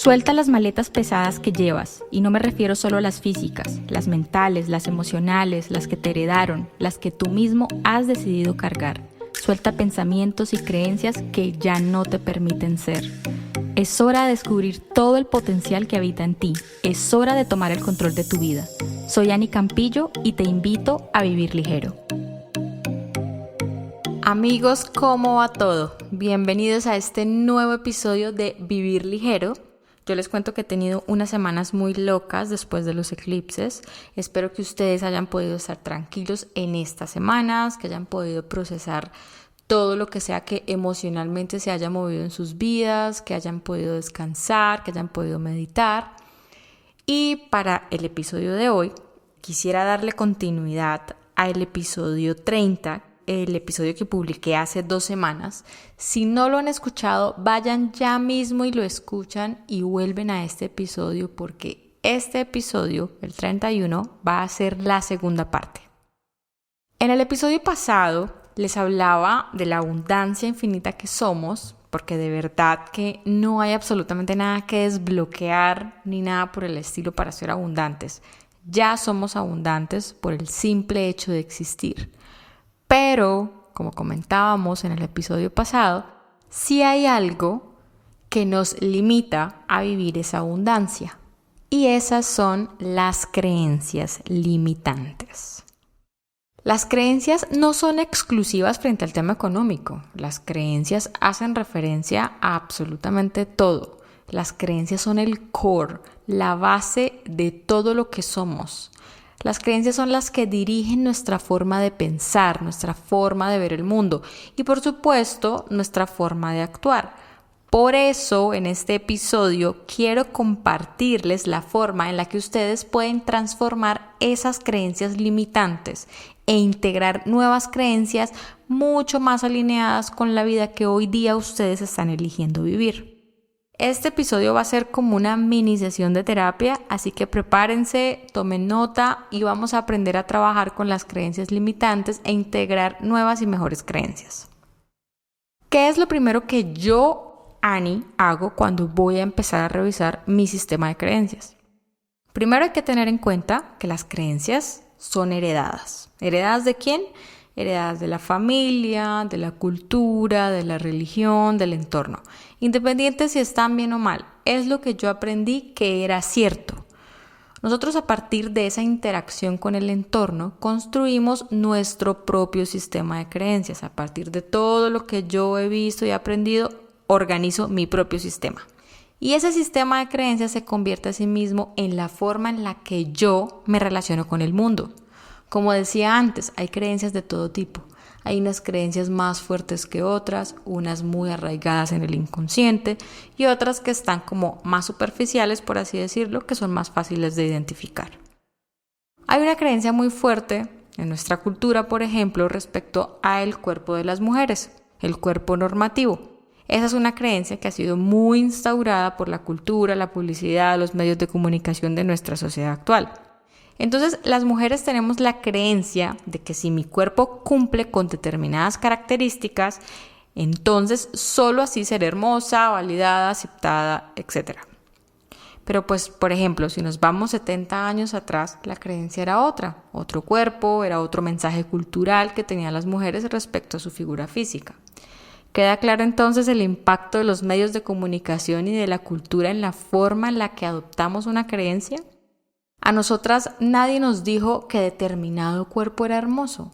Suelta las maletas pesadas que llevas, y no me refiero solo a las físicas, las mentales, las emocionales, las que te heredaron, las que tú mismo has decidido cargar. Suelta pensamientos y creencias que ya no te permiten ser. Es hora de descubrir todo el potencial que habita en ti. Es hora de tomar el control de tu vida. Soy Ani Campillo y te invito a vivir ligero. Amigos, ¿cómo va todo? Bienvenidos a este nuevo episodio de Vivir Ligero. Yo les cuento que he tenido unas semanas muy locas después de los eclipses. Espero que ustedes hayan podido estar tranquilos en estas semanas, que hayan podido procesar todo lo que sea que emocionalmente se haya movido en sus vidas, que hayan podido descansar, que hayan podido meditar. Y para el episodio de hoy, quisiera darle continuidad al episodio 30, el episodio que publiqué hace 2 semanas. Si no lo han escuchado, vayan ya mismo y lo escuchan y vuelven a este episodio, porque este episodio, el 31, va a ser la segunda parte. En el episodio pasado les hablaba de la abundancia infinita que somos, porque de verdad que no hay absolutamente nada que desbloquear ni nada por el estilo para ser abundantes. Ya somos abundantes por el simple hecho de existir. Pero, como comentábamos en el episodio pasado, sí hay algo que nos limita a vivir esa abundancia. Y esas son las creencias limitantes. Las creencias no son exclusivas frente al tema económico. Las creencias hacen referencia a absolutamente todo. Las creencias son el core, la base de todo lo que somos. Las creencias son las que dirigen nuestra forma de pensar, nuestra forma de ver el mundo y, por supuesto, nuestra forma de actuar. Por eso, en este episodio, quiero compartirles la forma en la que ustedes pueden transformar esas creencias limitantes e integrar nuevas creencias mucho más alineadas con la vida que hoy día ustedes están eligiendo vivir. Este episodio va a ser como una mini sesión de terapia, así que prepárense, tomen nota y vamos a aprender a trabajar con las creencias limitantes e integrar nuevas y mejores creencias. ¿Qué es lo primero que yo, Ani, hago cuando voy a empezar a revisar mi sistema de creencias? Primero hay que tener en cuenta que las creencias son heredadas. ¿Heredadas de quién? Heredadas de la familia, de la cultura, de la religión, del entorno. Independiente si están bien o mal, es lo que yo aprendí que era cierto. Nosotros, a partir de esa interacción con el entorno, construimos nuestro propio sistema de creencias. A partir de todo lo que yo he visto y aprendido, organizo mi propio sistema. Y ese sistema de creencias se convierte a sí mismo en la forma en la que yo me relaciono con el mundo. Como decía antes, hay creencias de todo tipo. Hay unas creencias más fuertes que otras, unas muy arraigadas en el inconsciente y otras que están como más superficiales, por así decirlo, que son más fáciles de identificar. Hay una creencia muy fuerte en nuestra cultura, por ejemplo, respecto al cuerpo de las mujeres, el cuerpo normativo. Esa es una creencia que ha sido muy instaurada por la cultura, la publicidad, los medios de comunicación de nuestra sociedad actual. Entonces, las mujeres tenemos la creencia de que si mi cuerpo cumple con determinadas características, entonces solo así seré hermosa, validada, aceptada, etc. Pero pues, por ejemplo, si nos vamos 70 años atrás, la creencia era otra. Otro cuerpo, era otro mensaje cultural que tenían las mujeres respecto a su figura física. Queda claro entonces el impacto de los medios de comunicación y de la cultura en la forma en la que adoptamos una creencia. A nosotras nadie nos dijo que determinado cuerpo era hermoso.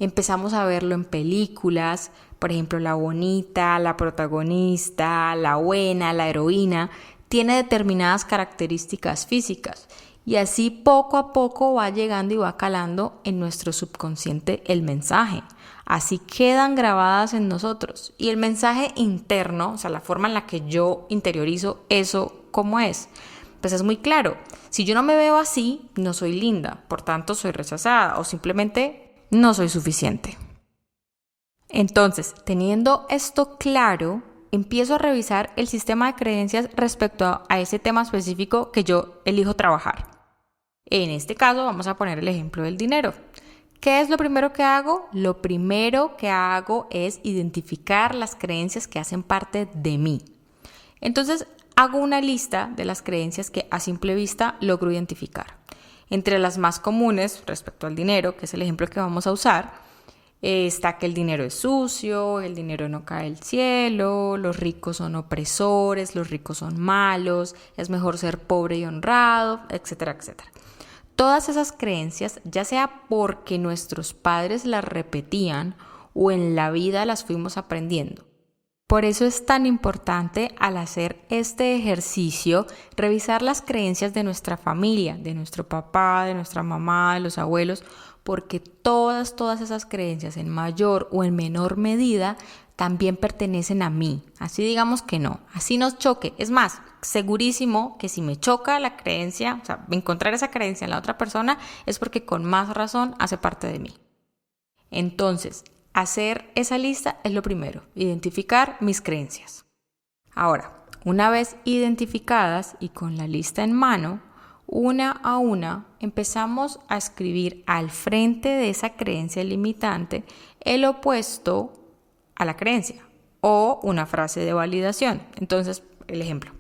Empezamos a verlo en películas, por ejemplo, la bonita, la protagonista, la buena, la heroína, tiene determinadas características físicas. Y así poco a poco va llegando y va calando en nuestro subconsciente el mensaje. Así quedan grabadas en nosotros. Y el mensaje interno, o sea, la forma en la que yo interiorizo eso, ¿cómo es? Pues es muy claro. Si yo no me veo así, no soy linda, por tanto soy rechazada o simplemente no soy suficiente. Entonces, teniendo esto claro, empiezo a revisar el sistema de creencias respecto a ese tema específico que yo elijo trabajar. En este caso vamos a poner el ejemplo del dinero. ¿Qué es lo primero que hago? Lo primero que hago es identificar las creencias que hacen parte de mí. Entonces, hago una lista de las creencias que a simple vista logro identificar. Entre las más comunes respecto al dinero, que es el ejemplo que vamos a usar, está que el dinero es sucio, el dinero no cae del cielo, los ricos son opresores, los ricos son malos, es mejor ser pobre y honrado, etcétera, etcétera. Todas esas creencias, ya sea porque nuestros padres las repetían o en la vida las fuimos aprendiendo. Por eso es tan importante al hacer este ejercicio revisar las creencias de nuestra familia, de nuestro papá, de nuestra mamá, de los abuelos, porque todas esas creencias en mayor o en menor medida también pertenecen a mí. Así digamos que no, así nos choque. Es más, segurísimo que si me choca la creencia, o sea, encontrar esa creencia en la otra persona es porque con más razón hace parte de mí. Entonces, hacer esa lista es lo primero, identificar mis creencias. Ahora, una vez identificadas y con la lista en mano, una a una empezamos a escribir al frente de esa creencia limitante el opuesto a la creencia o una frase de validación. Entonces, el ejemplo.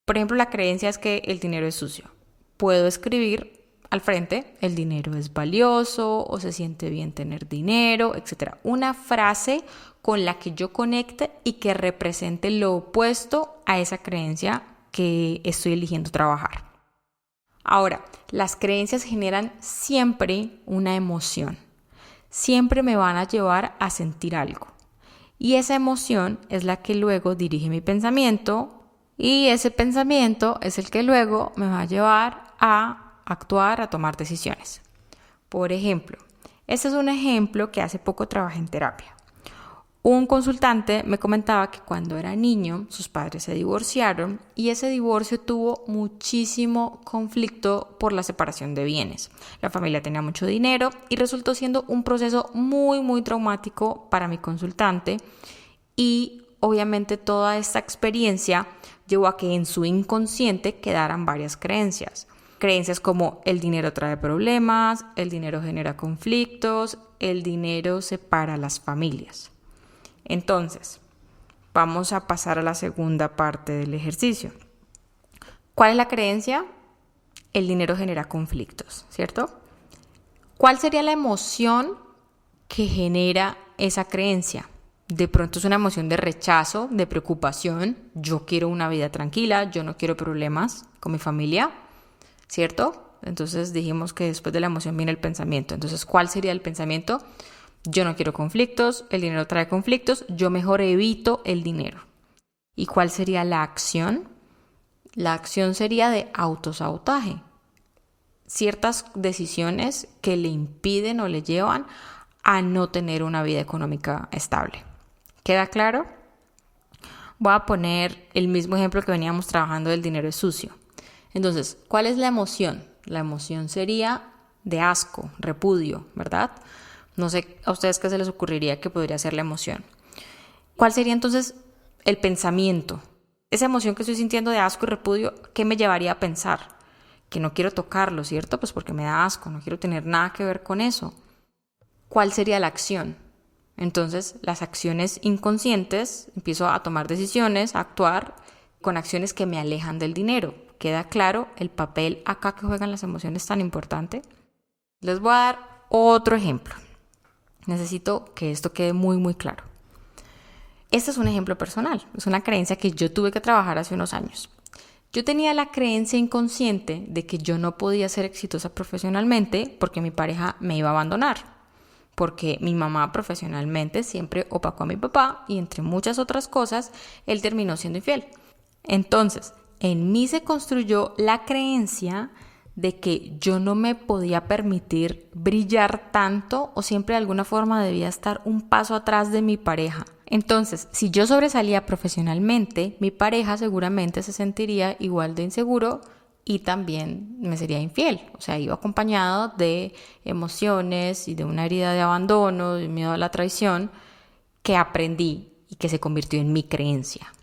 Por ejemplo, la creencia es que el dinero es sucio. Puedo escribir al frente, el dinero es valioso o se siente bien tener dinero, etc. Una frase con la que yo conecte y que represente lo opuesto a esa creencia que estoy eligiendo trabajar. Ahora, las creencias generan siempre una emoción. Siempre me van a llevar a sentir algo. Y esa emoción es la que luego dirige mi pensamiento y ese pensamiento es el que luego me va a llevar a actuar, a tomar decisiones. Por ejemplo, este es un ejemplo que hace poco trabajé en terapia. Un consultante me comentaba que cuando era niño sus padres se divorciaron y ese divorcio tuvo muchísimo conflicto por la separación de bienes. La familia tenía mucho dinero y resultó siendo un proceso muy traumático para mi consultante y obviamente toda esta experiencia llevó a que en su inconsciente quedaran varias creencias. Creencias como el dinero trae problemas, el dinero genera conflictos, el dinero separa las familias. Entonces, vamos a pasar a la segunda parte del ejercicio. ¿Cuál es la creencia? El dinero genera conflictos, ¿cierto? ¿Cuál sería la emoción que genera esa creencia? De pronto es una emoción de rechazo, de preocupación. Yo quiero una vida tranquila, yo no quiero problemas con mi familia, ¿cierto? Entonces dijimos que después de la emoción viene el pensamiento. Entonces, ¿cuál sería el pensamiento? Yo no quiero conflictos, el dinero trae conflictos, yo mejor evito el dinero. ¿Y cuál sería la acción? La acción sería de autosabotaje. Ciertas decisiones que le impiden o le llevan a no tener una vida económica estable. ¿Queda claro? Voy a poner el mismo ejemplo que veníamos trabajando del dinero es sucio. Entonces, ¿cuál es la emoción? La emoción sería de asco, repudio, ¿verdad? No sé a ustedes qué se les ocurriría que podría ser la emoción. ¿Cuál sería entonces el pensamiento? Esa emoción que estoy sintiendo de asco y repudio, ¿qué me llevaría a pensar? Que no quiero tocarlo, ¿cierto? Pues porque me da asco, no quiero tener nada que ver con eso. ¿Cuál sería la acción? Entonces, las acciones inconscientes, empiezo a tomar decisiones, a actuar con acciones que me alejan del dinero. ¿Queda claro el papel acá que juegan las emociones tan importante? Les voy a dar otro ejemplo. Necesito que esto quede muy claro. Este es un ejemplo personal, es una creencia que yo tuve que trabajar hace unos años. Yo tenía la creencia inconsciente de que yo no podía ser exitosa profesionalmente porque mi pareja me iba a abandonar, porque mi mamá profesionalmente siempre opacó a mi papá y entre muchas otras cosas, él terminó siendo infiel. Entonces, en mí se construyó la creencia de que yo no me podía permitir brillar tanto o siempre de alguna forma debía estar un paso atrás de mi pareja. Entonces, si yo sobresalía profesionalmente, mi pareja seguramente se sentiría igual de inseguro y también me sería infiel. O sea, iba acompañado de emociones y de una herida de abandono, de miedo a la traición que aprendí y que se convirtió en mi creencia.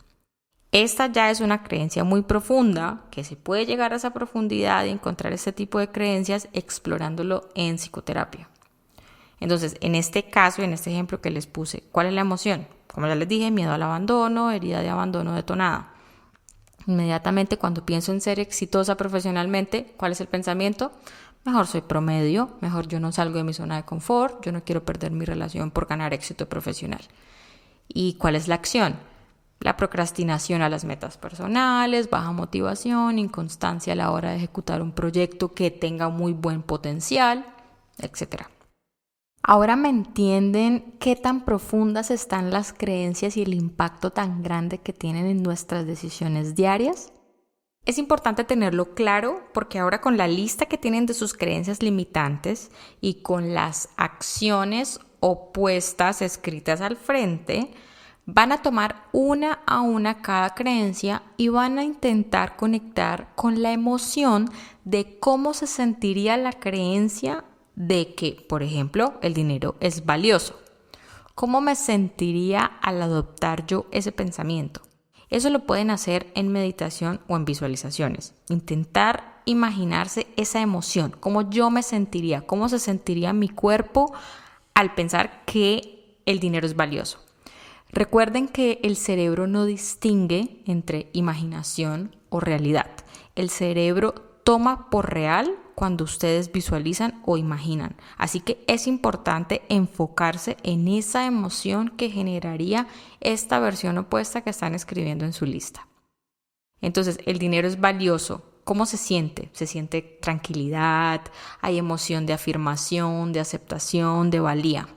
Esta ya es una creencia muy profunda, que se puede llegar a esa profundidad y encontrar este tipo de creencias explorándolo en psicoterapia. Entonces, en este caso, en este ejemplo que les puse, ¿cuál es la emoción? Como ya les dije, miedo al abandono, herida de abandono detonada. Inmediatamente cuando pienso en ser exitosa profesionalmente, ¿cuál es el pensamiento? Mejor soy promedio, mejor yo no salgo de mi zona de confort, yo no quiero perder mi relación por ganar éxito profesional. ¿Y cuál es la acción? La procrastinación a las metas personales, baja motivación, inconstancia a la hora de ejecutar un proyecto que tenga muy buen potencial, etc. Ahora me entienden qué tan profundas están las creencias y el impacto tan grande que tienen en nuestras decisiones diarias. Es importante tenerlo claro porque ahora con la lista que tienen de sus creencias limitantes y con las acciones opuestas escritas al frente, van a tomar una a una cada creencia y van a intentar conectar con la emoción de cómo se sentiría la creencia de que, por ejemplo, el dinero es valioso. ¿Cómo me sentiría al adoptar yo ese pensamiento? Eso lo pueden hacer en meditación o en visualizaciones. Intentar imaginarse esa emoción, cómo yo me sentiría, cómo se sentiría mi cuerpo al pensar que el dinero es valioso. Recuerden que el cerebro no distingue entre imaginación o realidad. El cerebro toma por real cuando ustedes visualizan o imaginan. Así que es importante enfocarse en esa emoción que generaría esta versión opuesta que están escribiendo en su lista. Entonces, el dinero es valioso. ¿Cómo se siente? Se siente tranquilidad, hay emoción de afirmación, de aceptación, de valía.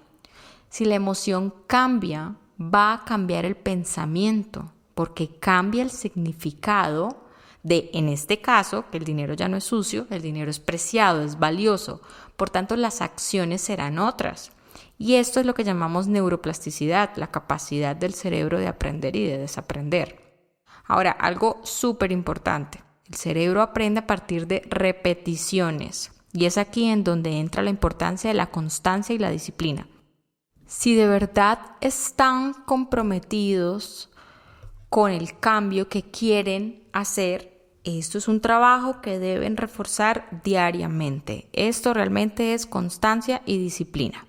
Si la emoción cambia, va a cambiar el pensamiento, porque cambia el significado de, en este caso, que el dinero ya no es sucio, el dinero es preciado, es valioso. Por tanto, las acciones serán otras. Y esto es lo que llamamos neuroplasticidad, la capacidad del cerebro de aprender y de desaprender. Ahora, algo súper importante. El cerebro aprende a partir de repeticiones. Y es aquí en donde entra la importancia de la constancia y la disciplina. Si de verdad están comprometidos con el cambio que quieren hacer, esto es un trabajo que deben reforzar diariamente. Esto realmente es constancia y disciplina.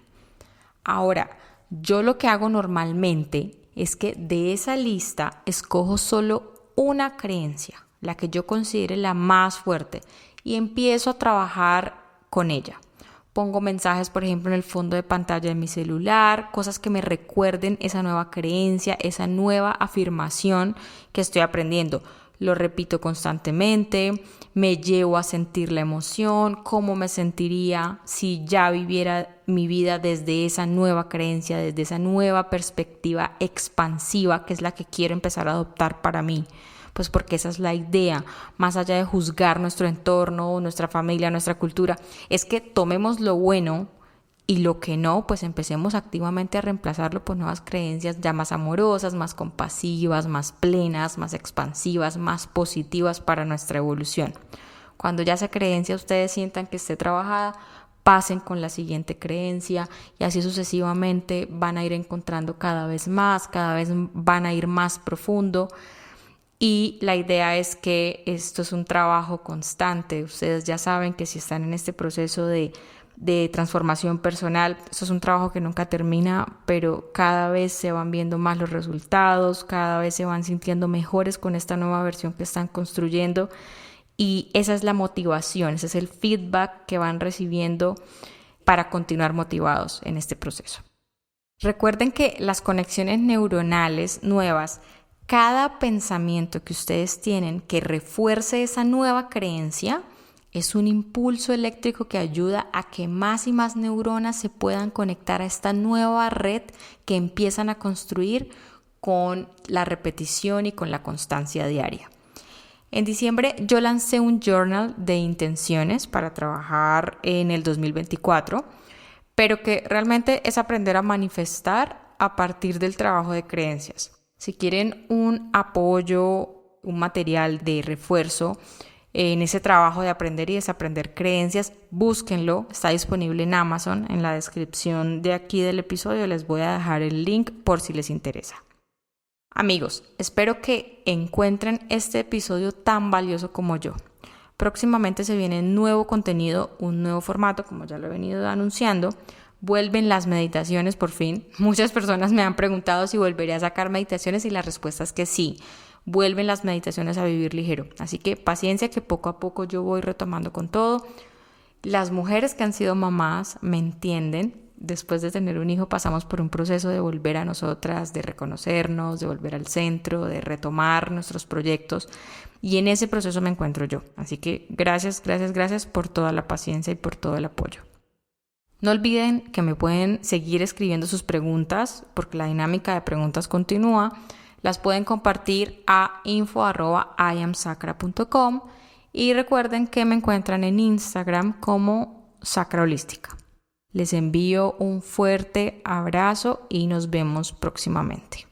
Ahora, yo lo que hago normalmente es que de esa lista escojo solo una creencia, la que yo considere la más fuerte, y empiezo a trabajar con ella. Pongo mensajes, por ejemplo, en el fondo de pantalla de mi celular, cosas que me recuerden esa nueva creencia, esa nueva afirmación que estoy aprendiendo. Lo repito constantemente, me llevo a sentir la emoción, cómo me sentiría si ya viviera mi vida desde esa nueva creencia, desde esa nueva perspectiva expansiva que es la que quiero empezar a adoptar para mí. Pues porque esa es la idea, más allá de juzgar nuestro entorno, nuestra familia, nuestra cultura, es que tomemos lo bueno y lo que no, pues empecemos activamente a reemplazarlo por nuevas creencias ya más amorosas, más compasivas, más plenas, más expansivas, más positivas para nuestra evolución. Cuando ya esa creencia ustedes sientan que esté trabajada, pasen con la siguiente creencia y así sucesivamente van a ir encontrando cada vez van a ir más profundo. Y la idea es que esto es un trabajo constante. Ustedes ya saben que si están en este proceso de transformación personal, esto es un trabajo que nunca termina, pero cada vez se van viendo más los resultados, cada vez se van sintiendo mejores con esta nueva versión que están construyendo. Y esa es la motivación, ese es el feedback que van recibiendo para continuar motivados en este proceso. Recuerden que las conexiones neuronales nuevas, cada pensamiento que ustedes tienen que refuerce esa nueva creencia, es un impulso eléctrico que ayuda a que más y más neuronas se puedan conectar a esta nueva red que empiezan a construir con la repetición y con la constancia diaria. En diciembre yo lancé un journal de intenciones para trabajar en el 2024, pero que realmente es aprender a manifestar a partir del trabajo de creencias. Si quieren un apoyo, un material de refuerzo en ese trabajo de aprender y desaprender creencias, búsquenlo. Está disponible en Amazon. En la descripción de aquí del episodio les voy a dejar el link por si les interesa. Amigos, espero que encuentren este episodio tan valioso como yo. Próximamente se viene nuevo contenido, un nuevo formato, como ya lo he venido anunciando. Vuelven las meditaciones por fin. Muchas personas me han preguntado si volveré a sacar meditaciones y la respuesta es que sí. vuelven las meditaciones a vivir ligero. Así que paciencia, que poco a poco yo voy retomando con todo. Las mujeres que han sido mamás me entienden. Después de tener un hijo pasamos por un proceso de volver a nosotras, de reconocernos, de volver al centro, de retomar nuestros proyectos, y en ese proceso me encuentro yo. Así que gracias por toda la paciencia y por todo el apoyo. No olviden que me pueden seguir escribiendo sus preguntas, porque la dinámica de preguntas continúa. Las pueden compartir a info@iamsacra.com y recuerden que me encuentran en Instagram como Sacra Holística. Les envío un fuerte abrazo y nos vemos próximamente.